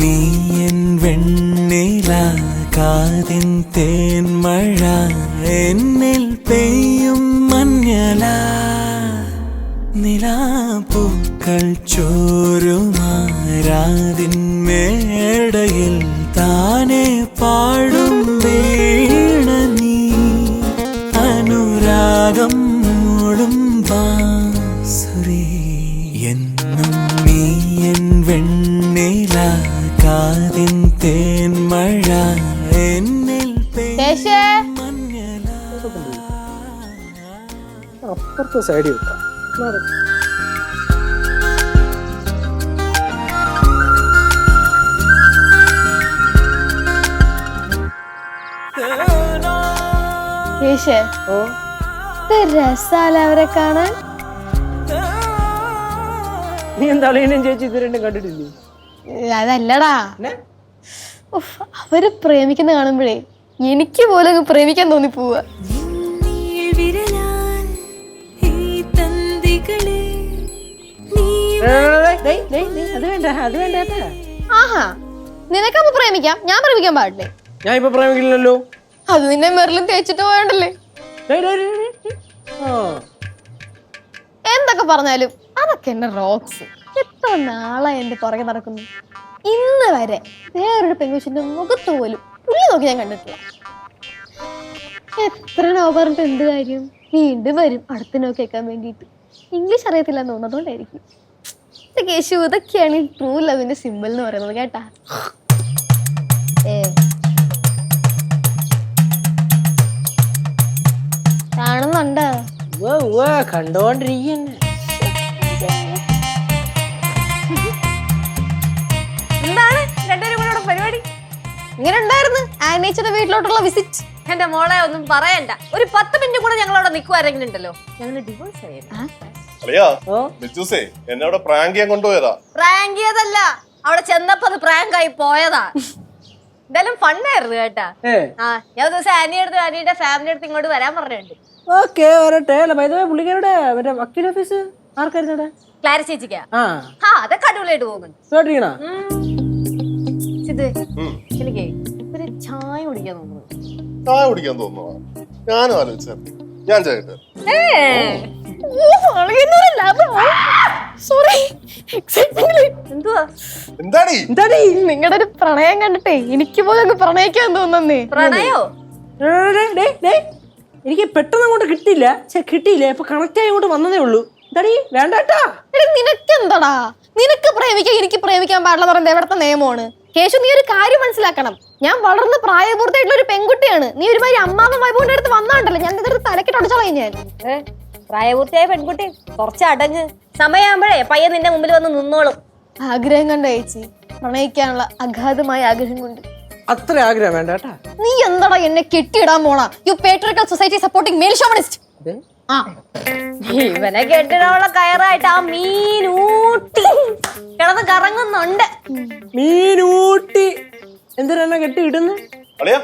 നീ എൻ വെണ്ണില കാതിൻ തേന്മഴ എന്നിൽ പെയ്യും മഞ്ഞല നിലാപ്പൂക്കൾ ചോരുമാരാതിൻ മേടയിൽ താനെ പാടും വീണ നീ അനുരാഗം മൂളും ബാസുരി എന്നും നീ എൻ വെണ്ണില കാതിൻ തേന്മഴ എന്നിൽ പെയ്യും മഞ്ഞല. അപ്പുറത്തെ സൈഡിൽ വെക്കാം. രസാല അവരെ കാണാൻ. നീ എന്താ അളിയനും ചേച്ചി ഇത് രണ്ടും കണ്ടിട്ടില്ലേ? അതല്ലടാ, അവര് പ്രേമിക്കുന്ന കാണുമ്പോഴേ എനിക്ക് പോലും പ്രേമിക്കാൻ തോന്നി പോവാ. ആഹാ, നിനക്കപ്പോ പ്രേമിക്കാം, ഞാൻ പ്രേമിക്കാൻ പാടില്ലേ? ഞാൻ ഇപ്പൊ പ്രേമിക്കില്ലല്ലോ. അത് നിന്നെ മെറിലും തേച്ചിട്ട് പോയണ്ടല്ലേ. എന്തൊക്കെ പറഞ്ഞാലും അതൊക്കെ എന്റെ റോക്സ്. എത്ര നാളായി എന്റെ പുറകെ നടക്കുന്നു. ഇന്ന് വരെ വേറൊരു പെൺകുച്ചിന്റെ മുഖത്ത് പോലും പുള്ളി നോക്കി ഞാൻ കണ്ടിട്ടില്ല. എത്ര നോ പറഞ്ഞിട്ട് എന്ത് കാര്യം? വീണ്ടും വരും അടുത്ത നോ കേൾക്കാൻ വേണ്ടിയിട്ട്. ഇംഗ്ലീഷ് അറിയത്തില്ല എന്ന് തോന്നുന്നതുകൊണ്ടായിരിക്കും. കേശു, ഇതൊക്കെയാണ് ഈ ട്രൂ ലവിന്റെ സിമ്പിൾ എന്ന് പറയുന്നത് കേട്ടാ. കാണുന്നുണ്ട്, കണ്ടോണ്ടിരിക്കന്നെ. എന്താണ് രണ്ടുപേരും കൂടെ പരിപാടി? ഇങ്ങനെ ഉണ്ടായിരുന്നു ആനേച്ചയുടെ വീട്ടിലോട്ടുള്ള വിസിറ്റ്. എന്റെ മോളെ ഒന്നും പറയണ്ട. ഒരു 10 മിനിറ്റ് കൂടെ ഞങ്ങൾ അവിടെ നിൽക്കുവാരെങ്കിലും ഉണ്ടല്ലോ, ഞങ്ങൾ ഡിവോഴ്സ് എന്നോട് പ്രാങ്ക് ചെയ്യാൻ കൊണ്ടുപോയതാ. പ്രാങ്ക് ചെയ്തല്ല, അവിടെ ചെന്നപ്പോ അത് പ്രാങ്ക് ആയി പോയതാ. എന്തായാലും ഫണ്ണായിരുന്നു കേട്ടാ. ഞാൻ ദിവസം ആനിയുടെ ഫാമിലി അടുത്ത് ഇങ്ങോട്ട് വരാൻ പറഞ്ഞിട്ടുണ്ട്. ഓക്കെ, വരട്ടെ. പുള്ളിക്കാരുടെ മറ്റേ വക്കീൽ ഓഫീസ് ആർക്കായിരുന്നു? ക്ലാരി ചേച്ചിക്കാ. അതൊക്കെ അടിപൊളിയായിട്ട് പോകുന്നുണ്ട്. എനിക്ക് ഒരു ചായ കുടിക്കാൻ തോന്നുന്നു. ചായ കുടിക്കാൻ തോന്നുന്നു. ഞാനും ആലോചിച്ചു. ഞാൻ ചെയ്യട്ടെ. നിങ്ങളുടെ ഒരു പ്രണയം കണ്ടിട്ടേ എനിക്ക് പോലും അങ്ങ് പ്രണയിക്കാൻ തോന്നുന്നേ. പ്രണയോ? എനിക്ക് പെട്ടെന്ന് അങ്ങോട്ട് കിട്ടിയില്ല. ഇപ്പൊ കണക്ട് ആയി അങ്ങോട്ട് വന്നതേ ഉള്ളൂ. വേണ്ടാ, നിനക്കെന്താടാ? നിനക്ക് പ്രേമിക്കാൻ എനിക്ക് പ്രേമിക്കാൻ പാടില്ല പറയുന്നത് എവിടത്തെ നിയമമാണ്? കേശു, നീ ഒരു കാര്യം മനസ്സിലാക്കണം. ഞാൻ വളർന്ന് പ്രായപൂർത്തിയായിട്ടുള്ള ഒരു പെൺകുട്ടിയാണ്. നീ ഒരുമാതിരി അമ്മാമ്മ വൈബോന്റെ അടുത്ത് വന്നാണ്ടല്ലോ, ഞാൻ ഇതൊരു തലക്കിട്ട് അടിച്ചോളാം. ഞാൻ പ്രായപൂർത്തിയായ പെൺകുട്ടി, കുറച്ച് അടങ്ങ്. സമയമാകുമ്പോഴേ പയ്യൻ നിന്റെ മുമ്പിൽ വന്ന് നിന്നോളും. ആഗ്രഹം കണ്ട ചേച്ചി, പ്രണയിക്കാനുള്ള അഗാധമായ ആഗ്രഹം കൊണ്ട്. അത്ര ആഗ്രഹം വേണ്ട. നീ എന്താടാ എന്നെ കെട്ടിയിടാൻ പോണാ? You patriarchal society supporting male chauvinist. ഇവനെ കെട്ടിടാനുള്ള കയറായിട്ട് ആ മീനൂട്ടി കിടന്ന് കറങ്ങുന്നുണ്ട്. മീനൂട്ടി എന്തിനാ കെട്ടി ഇടുന്നു? അളിയാ,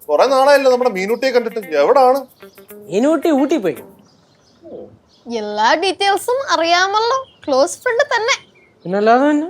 കൊറേ നാളായല്ലോ നമ്മുടെ മീനൂട്ടിയെ കണ്ടിട്ട്. എവിടാണ് മീനൂട്ടി? ഊട്ടി പോയി. എല്ലാ ഡീറ്റെയിൽസും അറിയാമല്ലോ. ക്ലോസ് ഫ്രണ്ട് തന്നെ. പിന്നല്ലാതെ തന്നെ.